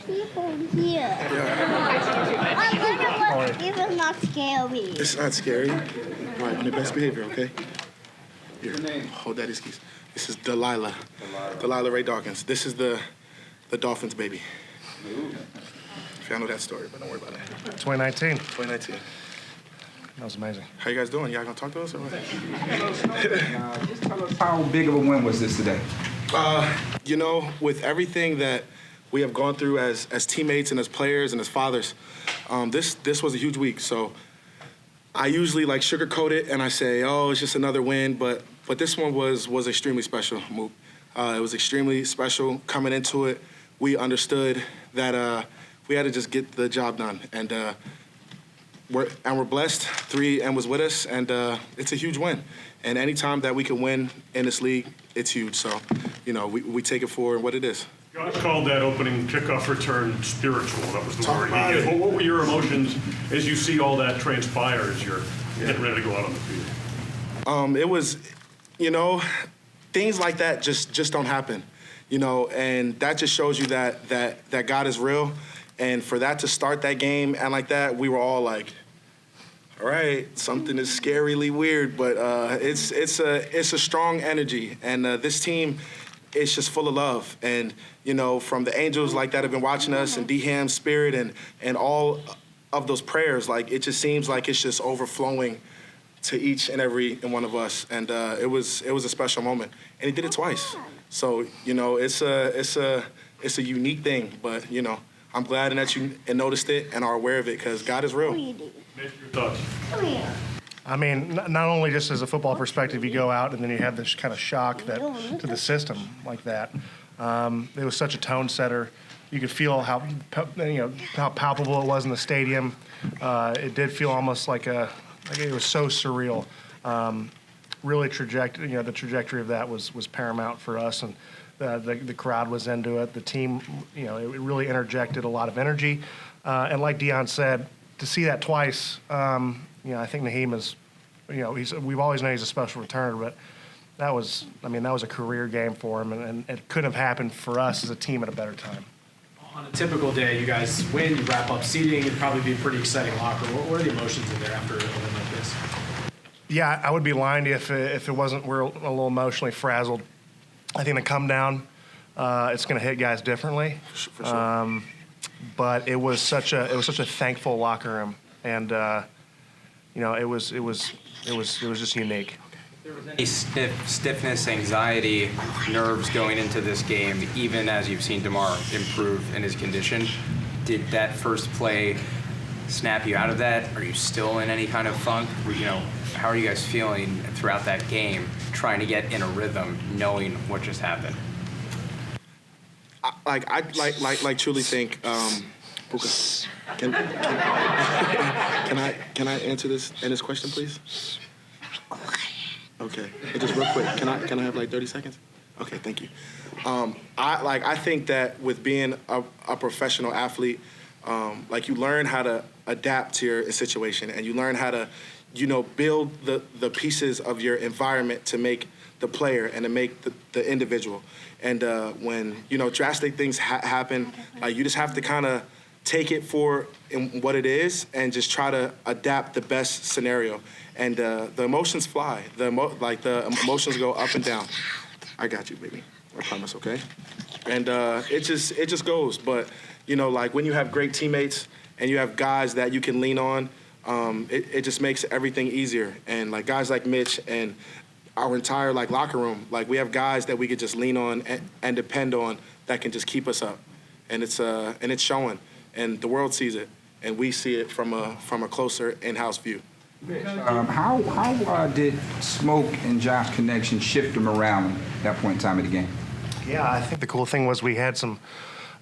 people here. I wonder what even not scary. It's not scary. All right, on your best behavior, okay? Here, hold Daddy's keys. This is Delilah Ray Dawkins. This is the Dolphins baby. If y'all know that story, but don't worry about it. 2019. 2019. That was amazing. How you guys doing? Y'all gonna talk to us or what? Just tell us how big of a win was this today? You know, with everything that we have gone through as teammates and as players and as fathers, this was a huge week. So I usually like sugarcoat it and I say, oh, it's just another win, but this one was extremely special. It was extremely special coming into it. We understood that we had to just get the job done, and we're blessed. 3M was with us, and it's a huge win. And anytime that we can win in this league, it's huge. So, you know, we take it for what it is. God called that opening kickoff return spiritual. That was the Talk word about he used. it. What were your emotions as you see all that transpire as you're getting ready to go out on the field? It was, you know, things like that just don't happen, you know, and that just shows you that God is real. And for that to start that game and like that, we were all like, all right, something is scarily weird, but it's a strong energy, and this team is just full of love. And you know, from the angels like that have been watching us, and D-Ham's spirit, and all of those prayers, like it just seems like it's just overflowing to each and every one of us. And it was a special moment, and he did it twice. So you know, it's a unique thing, but you know, I'm glad that you noticed it and are aware of it, because God is real. Mitch, your thoughts? I mean, not only just as a football perspective, you go out and then you have this kind of shock to the system like that. It was such a tone setter. You could feel how palpable it was in the stadium. It did feel almost like it was so surreal. Really, the trajectory of that was paramount for us, and the crowd was into it. The team, you know, it really interjected a lot of energy, and like Dion said, to see that twice, you know, I think Naheem is, you know, we've always known he's a special returner, but that was a career game for him, and it couldn't have happened for us as a team at a better time. On a typical day, you guys win, you wrap up seating, it'd probably be a pretty exciting locker. What are the emotions in there after a win like this? Yeah, I would be lying to you if it wasn't, we're a little emotionally frazzled. I think the come down, it's going to hit guys differently. For sure. But it was such a thankful locker room, and you know, it was just unique. If there was any stiffness, anxiety, nerves going into this game, even as you've seen DeMar improve in his condition, did that first play snap you out of that? Are you still in any kind of funk? You know, how are you guys feeling throughout that game, trying to get in a rhythm, knowing what just happened? I truly think, Puka, can I answer this question, please? Okay, just real quick. Can I have like 30 seconds? Okay, thank you. I think that with being a professional athlete, like you learn how to adapt to your situation, and you learn how to, you know, build the pieces of your environment to make the player and to make the individual. And when, you know, drastic things happen, you just have to kind of take it for what it is and just try to adapt the best scenario. And the emotions fly. The emotions go up and down. I got you, baby. I promise, okay? And it just goes. But, you know, like when you have great teammates and you have guys that you can lean on, it just makes everything easier. And like guys like Mitch and our entire like locker room, like we have guys that we could just lean on and depend on that can just keep us up. And it's showing, and the world sees it, and we see it from a closer in-house view. How did Smoke and Josh's connection shift the morale at that point in time of the game? Yeah, I think the cool thing was we had some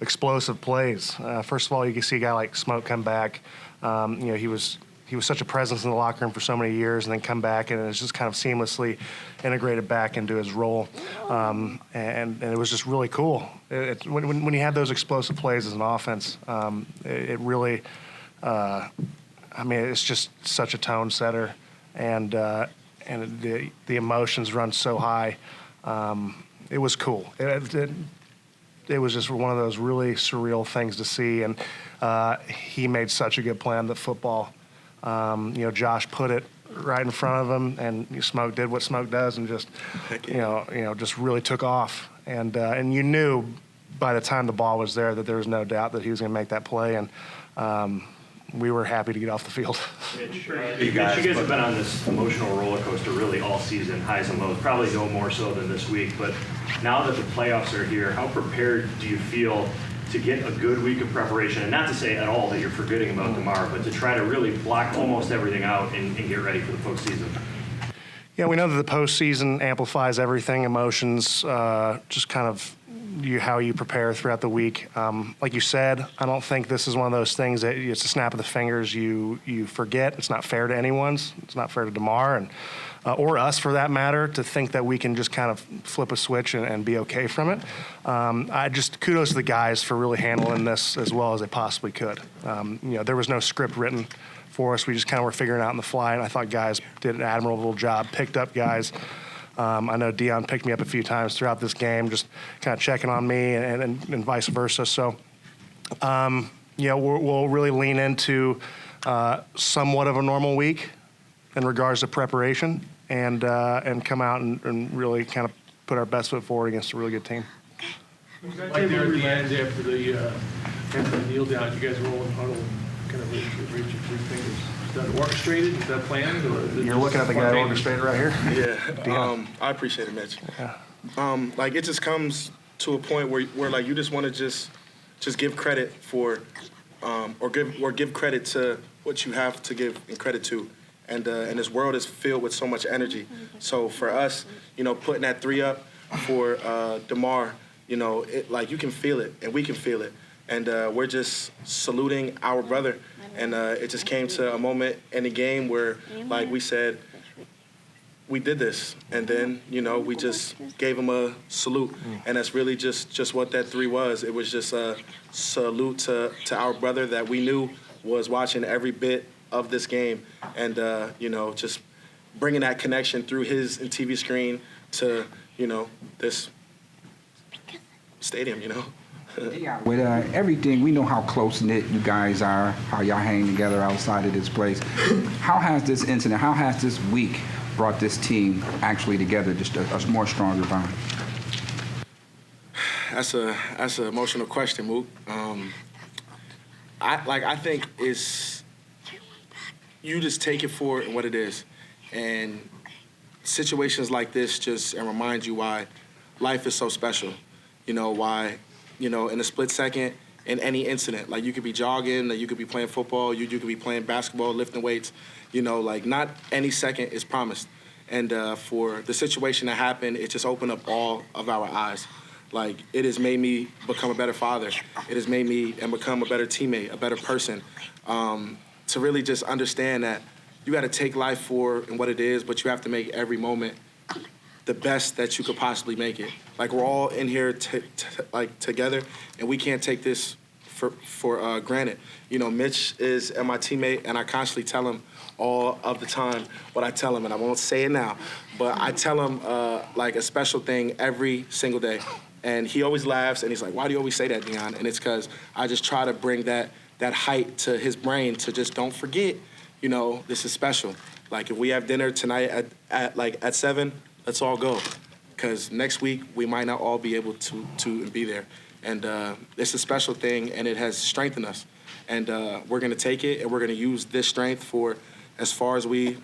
explosive plays. First of all, you can see a guy like Smoke come back. You know, he was such a presence in the locker room for so many years, and then come back, and it's just kind of seamlessly integrated back into his role. And it was just really cool. When you have those explosive plays as an offense, it really, I mean, it's just such a tone setter, and the emotions run so high. It was cool. it was just one of those really surreal things to see. And he made such a good plan that football. Josh put it right in front of him, and Smoke did what Smoke does, and just just really took off. And you knew by the time the ball was there that there was no doubt that he was going to make that play. And we were happy to get off the field. Mitch, you guys have been on this emotional roller coaster really all season, highs and lows, probably no more so than this week. But now that the playoffs are here, how prepared do you feel to get a good week of preparation? And not to say at all that you're forgetting about tomorrow, but to try to really block almost everything out and get ready for the postseason. Yeah, we know that the postseason amplifies everything, emotions, just kind of how you prepare throughout the week. Like you said, I don't think this is one of those things that it's a snap of the fingers you forget. It's not fair to anyone's. It's not fair to DeMar and or us for that matter to think that we can just kind of flip a switch and be okay from it. I just kudos to the guys for really handling this as well as they possibly could. There was no script written for us. We just kind of were figuring it out on the fly, and I thought guys did an admirable job, picked up guys. I know Dion picked me up a few times throughout this game, just kind of checking on me and vice versa. So, we'll really lean into somewhat of a normal week in regards to preparation and come out and really kind of put our best foot forward against a really good team. Like there at the end after the kneel down, you guys were all in huddle, kind of reach your three fingers. Is that orchestrated? Is that planned? Or is it You're looking at the guy orchestrated right here? Yeah, I appreciate it, Mitch. Yeah. It just comes to a point where like you just want to just give credit for, or give credit to what you have to give and credit to, and this world is filled with so much energy. So for us, putting that 3 up for DeMar, you can feel it and we can feel it, and we're just saluting our brother. And it just came to a moment in the game where, like we said, we did this. And then, we just gave him a salute. And that's really just what that 3 was. It was just a salute to our brother that we knew was watching every bit of this game. And, just bringing that connection through his TV screen to, this stadium, Yeah, with everything, we know how close-knit you guys are, how y'all hang together outside of this place. How has this incident, how has this week brought this team actually together, just a more stronger bond? That's an emotional question, Mook. I think it's, you just take it for what it is. And situations like this just remind you why life is so special. Why, in a split second, in any incident, like you could be jogging, you could be playing football, you could be playing basketball, lifting weights, not any second is promised. And for the situation that happened, it just opened up all of our eyes. Like, it has made me become a better father. It has made me and become a better teammate, a better person. To really just understand that you got to take life for and what it is, but you have to make every moment the best that you could possibly make it. Like, we're all in here together, and we can't take this for granted. Mitch is my teammate, and I constantly tell him all of the time what I tell him, and I won't say it now, but I tell him a special thing every single day. And he always laughs, and he's like, "Why do you always say that, Dion?" And it's because I just try to bring that height to his brain to just don't forget, this is special. Like, if we have dinner tonight at 7, let's all go, because next week we might not all be able to be there. And it's a special thing, and it has strengthened us. And we're going to take it, and we're going to use this strength for as far as we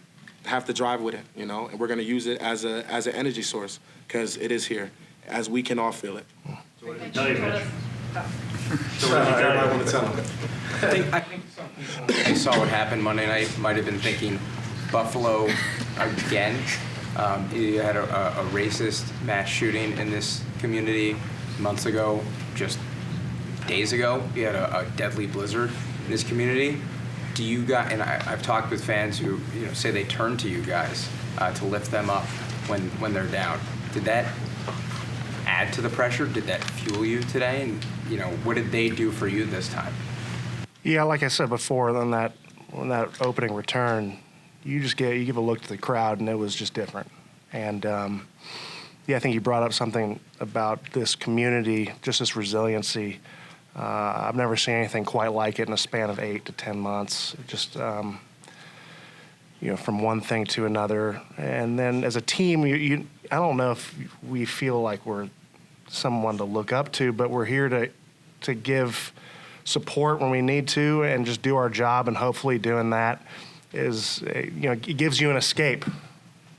have to drive with it, and we're going to use it as an energy source, because it is here, as we can all feel it. So what did he tell you, Mitch? Everybody want to tell him. I think some people who saw what happened Monday night might have been thinking Buffalo again. You had a racist mass shooting in this community months ago, just days ago. You had a deadly blizzard in this community. Do you guys, and I've talked with fans who say they turn to you guys to lift them up when they're down. Did that add to the pressure? Did that fuel you today? And what did they do for you this time? Yeah, like I said before, on that opening return, you give a look to the crowd, and it was just different. And I think you brought up something about this community, just this resiliency. I've never seen anything quite like it in a span of 8 to 10 months. Just from one thing to another, and then as a team, I don't know if we feel like we're someone to look up to, but we're here to give support when we need to, and just do our job. And hopefully, doing that is it gives you an escape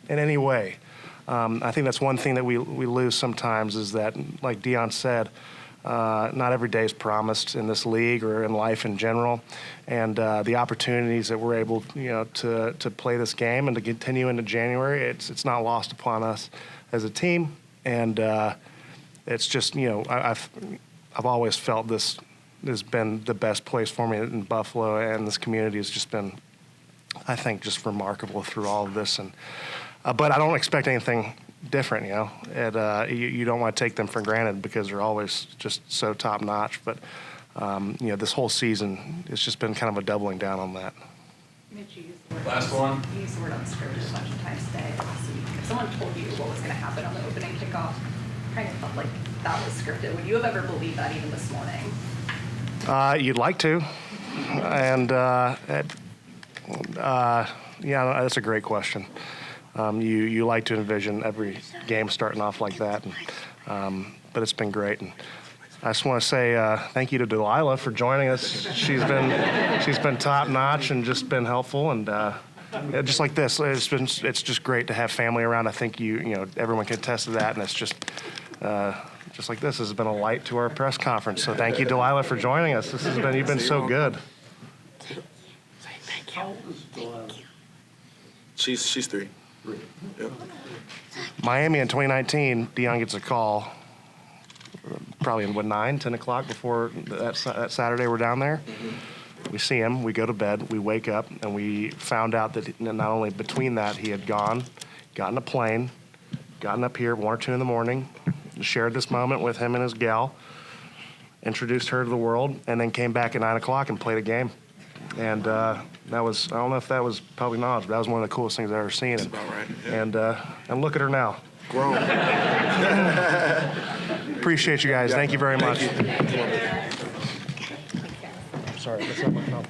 in any way. I think that's one thing that we lose sometimes, is that, like Dion said, not every day is promised in this league or in life in general, and the opportunities that we're able, to play this game and to continue into January, it's not lost upon us as a team, and it's just, I've always felt this has been the best place for me in Buffalo, and this community has just been, I think, just remarkable through all of this, and but I don't expect anything different, you don't want to take them for granted because they're always just so top notch. But this whole season, it's just been kind of a doubling down on that. Mitch, you used the word Last one. You used the word unscripted a bunch of times today. So if someone told you what was going to happen on the opening kickoff, kind of felt like that was scripted. Would you have ever believed that even this morning? You'd like to, and that's a great question. You like to envision every game starting off like that, but it's been great. And I just want to say thank you to Delilah for joining us. She's been top notch and just been helpful, and just like this, it's just great to have family around. I think everyone can attest to that, and it's just like this has been a light to our press conference. So thank you, Delilah, for joining us. You've been so good. She's 3. Yep. Miami in 2019, Dion gets a call probably in 9, 10 o'clock before that Saturday we're down there. Mm-hmm. We see him, we go to bed, we wake up, and we found out that not only between that he had gotten a plane, gotten up here at 1 or 2 in the morning, shared this moment with him and his gal, introduced her to the world, and then came back at 9 o'clock and played a game. And that was, I don't know if that was public knowledge, but that was one of the coolest things I've ever seen. That's about right. Yeah. And look at her now. Grown. Appreciate you guys. Thank you very much. Thank you. Sorry, that's not my phone.